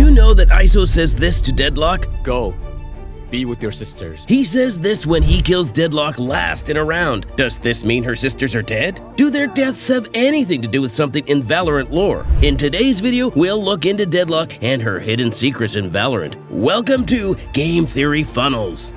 you know that ISO says this to Deadlock? Go. Be with your sisters. He says this when he kills Deadlock last in a round. Does this mean her sisters are dead? Do their deaths have anything to do with something in Valorant lore? In today's video, we'll look into Deadlock and her hidden secrets in Valorant. Welcome to Game Theory Funnels.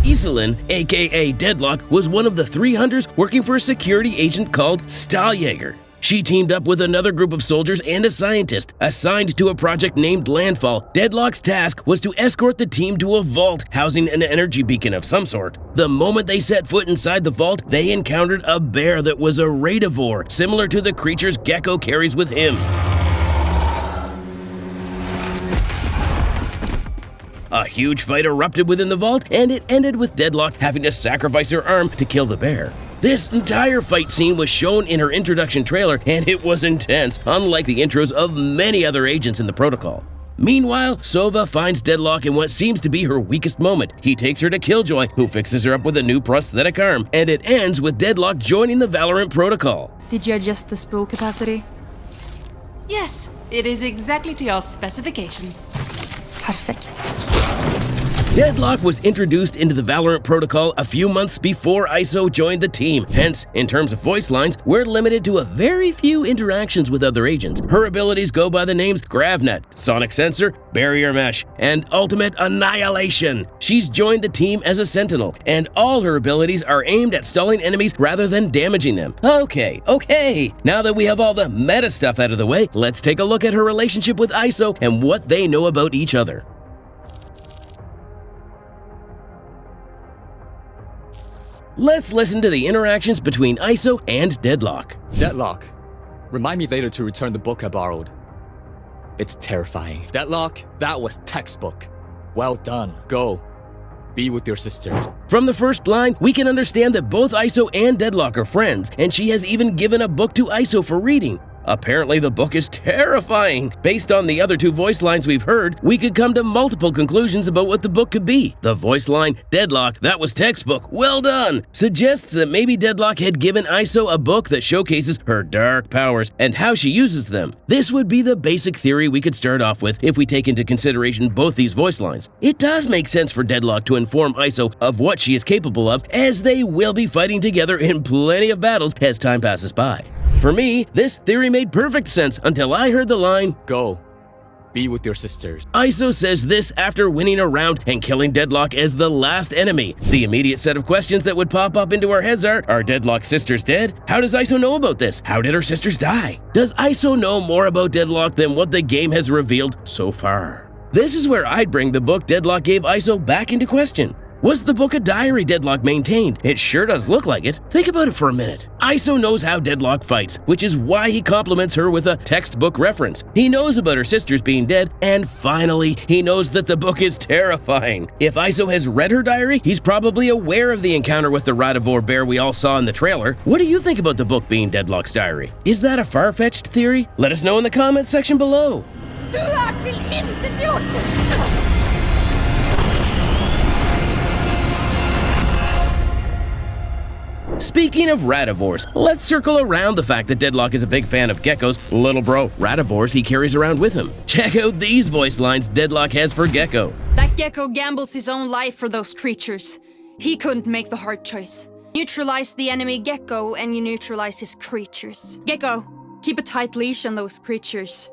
Iselin, aka Deadlock, was one of the 3 hunters working for a security agent called Stahljaeger. She teamed up with another group of soldiers and a scientist assigned to a project named Landfall. Deadlock's task was to escort the team to a vault housing an energy beacon of some sort. The moment they set foot inside the vault, they encountered a bear that was a radivore, similar to the creatures Gecko carries with him. A huge fight erupted within the vault, and it ended with Deadlock having to sacrifice her arm to kill the bear. This entire fight scene was shown in her introduction trailer, and it was intense, unlike the intros of many other agents in the protocol. Meanwhile, Sova finds Deadlock in what seems to be her weakest moment. He takes her to Killjoy, who fixes her up with a new prosthetic arm, and it ends with Deadlock joining the Valorant protocol. Did you adjust the spool capacity? Yes, it is exactly to your specifications. Perfect. Deadlock was introduced into the Valorant protocol a few months before ISO joined the team. Hence, in terms of voice lines, we're limited to a very few interactions with other agents. Her abilities go by the names GravNet, Sonic Sensor, Barrier Mesh, and Ultimate Annihilation. She's joined the team as a Sentinel, and all her abilities are aimed at stalling enemies rather than damaging them. Okay. Now that we have all the meta stuff out of the way, let's take a look at her relationship with ISO and what they know about each other. Let's listen to the interactions between ISO and Deadlock. Deadlock, remind me later to return the book I borrowed. It's terrifying. Deadlock, that was textbook. Well done. Go. Be with your sisters. From the first line, we can understand that both ISO and Deadlock are friends, and she has even given a book to ISO for reading. Apparently, the book is terrifying. Based on the other 2 voice lines we've heard, we could come to multiple conclusions about what the book could be. The voice line, Deadlock, that was textbook, well done, suggests that maybe Deadlock had given ISO a book that showcases her dark powers and how she uses them. This would be the basic theory we could start off with if we take into consideration both these voice lines. It does make sense for Deadlock to inform ISO of what she is capable of, as they will be fighting together in plenty of battles as time passes by. For me, this theory made perfect sense until I heard the line, Go. Be with your sisters. ISO says this after winning a round and killing Deadlock as the last enemy. The immediate set of questions that would pop up into our heads are Deadlock's sisters dead? How does ISO know about this? How did her sisters die? Does ISO know more about Deadlock than what the game has revealed so far? This is where I'd bring the book Deadlock gave ISO back into question. Was the book a diary Deadlock maintained? It sure does look like it. Think about it for a minute. ISO knows how Deadlock fights, which is why he compliments her with a textbook reference. He knows about her sisters being dead, and finally, he knows that the book is terrifying. If ISO has read her diary, he's probably aware of the encounter with the radivore bear we all saw in the trailer. What do you think about the book being Deadlock's diary? Is that a far-fetched theory? Let us know in the comments section below. Du är tillintetgjort! Speaking of radivores, let's circle around the fact that Deadlock is a big fan of Gecko's little bro radivores he carries around with him. Check out these voice lines Deadlock has for Gecko. That Gecko gambles his own life for those creatures. He couldn't make the hard choice. Neutralize the enemy Gecko and you neutralize his creatures. Gecko, keep a tight leash on those creatures.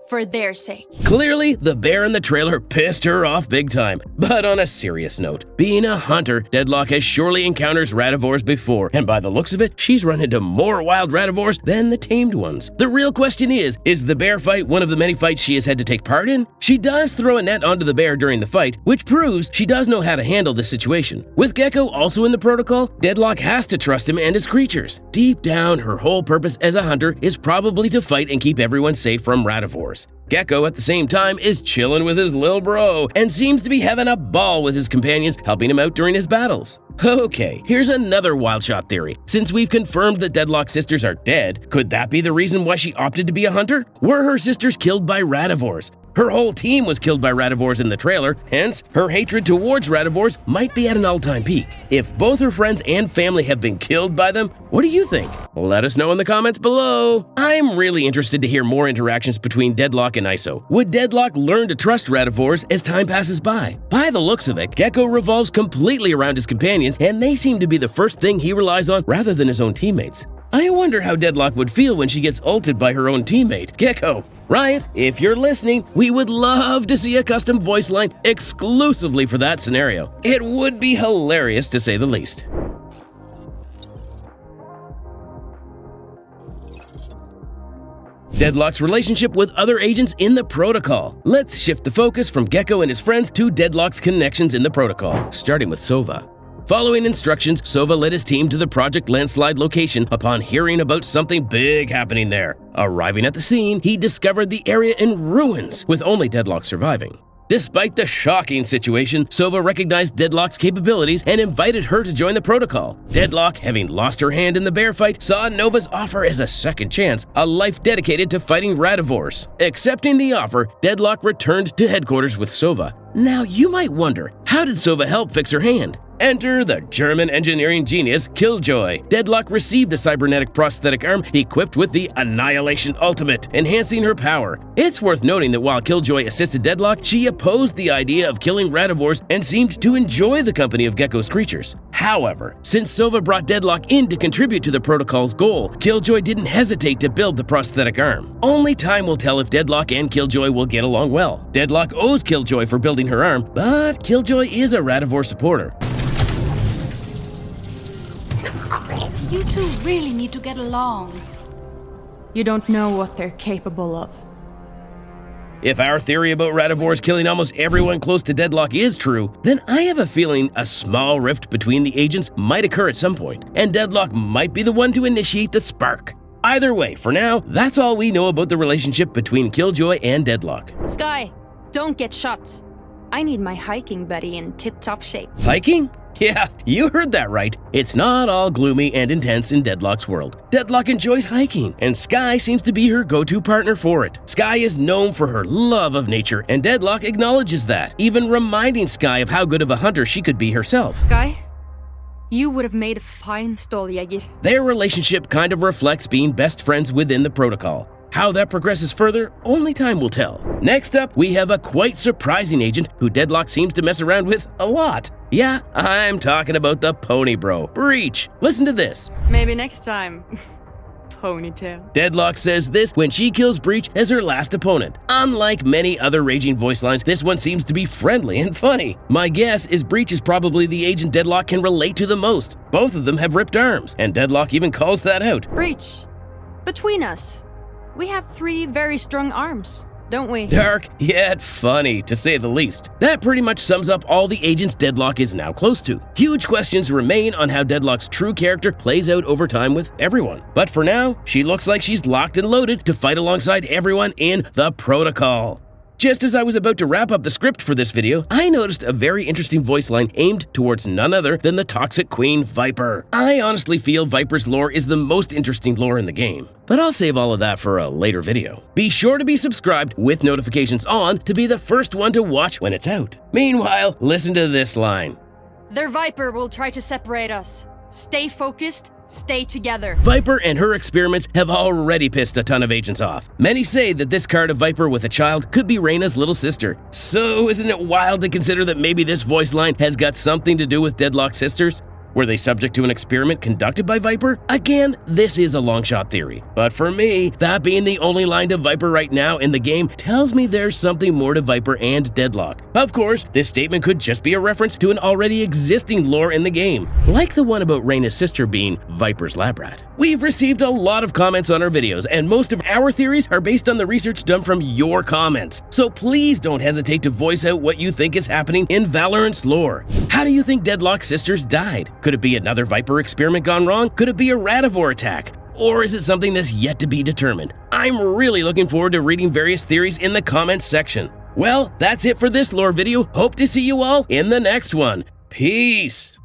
For their sake. Clearly, the bear in the trailer pissed her off big time. But on a serious note, being a hunter, Deadlock has surely encountered radivores before, and by the looks of it, she's run into more wild radivores than the tamed ones. The real question is the bear fight one of the many fights she has had to take part in? She does throw a net onto the bear during the fight, which proves she does know how to handle this situation. With Gecko also in the protocol, Deadlock has to trust him and his creatures. Deep down, her whole purpose as a hunter is probably to fight and keep everyone safe from radivores. Gecko, at the same time, is chilling with his lil bro and seems to be having a ball with his companions, helping him out during his battles. Okay, here's another wild shot theory. Since we've confirmed that Deadlock's sisters are dead, could that be the reason why she opted to be a hunter? Were her sisters killed by radivores? Her whole team was killed by Radivores in the trailer, hence, her hatred towards Radivores might be at an all-time peak. If both her friends and family have been killed by them, what do you think? Let us know in the comments below. I'm really interested to hear more interactions between Deadlock and Iso. Would Deadlock learn to trust Radivores as time passes by? By the looks of it, Gecko revolves completely around his companions, and they seem to be the first thing he relies on rather than his own teammates. I wonder how Deadlock would feel when she gets ulted by her own teammate, Gecko. Riot, if you're listening, we would love to see a custom voice line exclusively for that scenario. It would be hilarious to say the least. Deadlock's relationship with other agents in the Protocol. Let's shift the focus from Gecko and his friends to Deadlock's connections in the Protocol, starting with Sova. Following instructions, Sova led his team to the Project Landslide location upon hearing about something big happening there. Arriving at the scene, he discovered the area in ruins, with only Deadlock surviving. Despite the shocking situation, Sova recognized Deadlock's capabilities and invited her to join the Protocol. Deadlock, having lost her hand in the bear fight, saw Nova's offer as a second chance, a life dedicated to fighting Radivores. Accepting the offer, Deadlock returned to headquarters with Sova. Now you might wonder, how did Sova help fix her hand? Enter the German engineering genius Killjoy. Deadlock received a cybernetic prosthetic arm equipped with the Annihilation Ultimate, enhancing her power. It's worth noting that while Killjoy assisted Deadlock, she opposed the idea of killing Radivores and seemed to enjoy the company of Gecko's creatures. However, since Sova brought Deadlock in to contribute to the Protocol's goal, Killjoy didn't hesitate to build the prosthetic arm. Only time will tell if Deadlock and Killjoy will get along well. Deadlock owes Killjoy for building her arm, but Killjoy is a Radivore supporter. You two really need to get along. You don't know what they're capable of. If our theory about Radivores killing almost everyone close to Deadlock is true, then I have a feeling a small rift between the agents might occur at some point, and Deadlock might be the one to initiate the spark. Either way, for now, that's all we know about the relationship between Killjoy and Deadlock. Sky, don't get shot. I need my hiking buddy in tip-top shape. Hiking? Yeah, you heard that right. It's not all gloomy and intense in Deadlock's world. Deadlock enjoys hiking, and Sky seems to be her go-to partner for it. Sky is known for her love of nature, and Deadlock acknowledges that, even reminding Sky of how good of a hunter she could be herself. Sky, you would have made a fine Ståljäger. Their relationship kind of reflects being best friends within the Protocol. How that progresses further, only time will tell. Next up, we have a quite surprising agent who Deadlock seems to mess around with a lot. Yeah, I'm talking about the pony bro, Breach. Listen to this. Maybe next time. Ponytail. Deadlock says this when she kills Breach as her last opponent. Unlike many other raging voice lines, this one seems to be friendly and funny. My guess is Breach is probably the agent Deadlock can relate to the most. Both of them have ripped arms, and Deadlock even calls that out. Breach, between us, we have 3 very strong arms, don't we? Dark, yet funny, to say the least. That pretty much sums up all the agents Deadlock is now close to. Huge questions remain on how Deadlock's true character plays out over time with everyone. But for now, she looks like she's locked and loaded to fight alongside everyone in the Protocol. Just as I was about to wrap up the script for this video, I noticed a very interesting voice line aimed towards none other than the toxic queen Viper. I honestly feel Viper's lore is the most interesting lore in the game, but I'll save all of that for a later video. Be sure to be subscribed with notifications on to be the first one to watch when it's out. Meanwhile, listen to this line. Their Viper will try to separate us. Stay focused, stay together. Viper and her experiments have already pissed a ton of agents off. Many say that this card of Viper with a child could be Reyna's little sister. So isn't it wild to consider that maybe this voice line has got something to do with Deadlock's sisters? Were they subject to an experiment conducted by Viper? Again, this is a long shot theory. But for me, that being the only line to Viper right now in the game tells me there's something more to Viper and Deadlock. Of course, this statement could just be a reference to an already existing lore in the game, like the one about Reyna's sister being Viper's lab rat. We've received a lot of comments on our videos, and most of our theories are based on the research done from your comments. So please don't hesitate to voice out what you think is happening in Valorant's lore. How do you think Deadlock's sisters died? Could it be another Viper experiment gone wrong? Could it be a Radivore attack? Or is it something that's yet to be determined? I'm really looking forward to reading various theories in the comments section. Well, that's it for this lore video. Hope to see you all in the next one. Peace!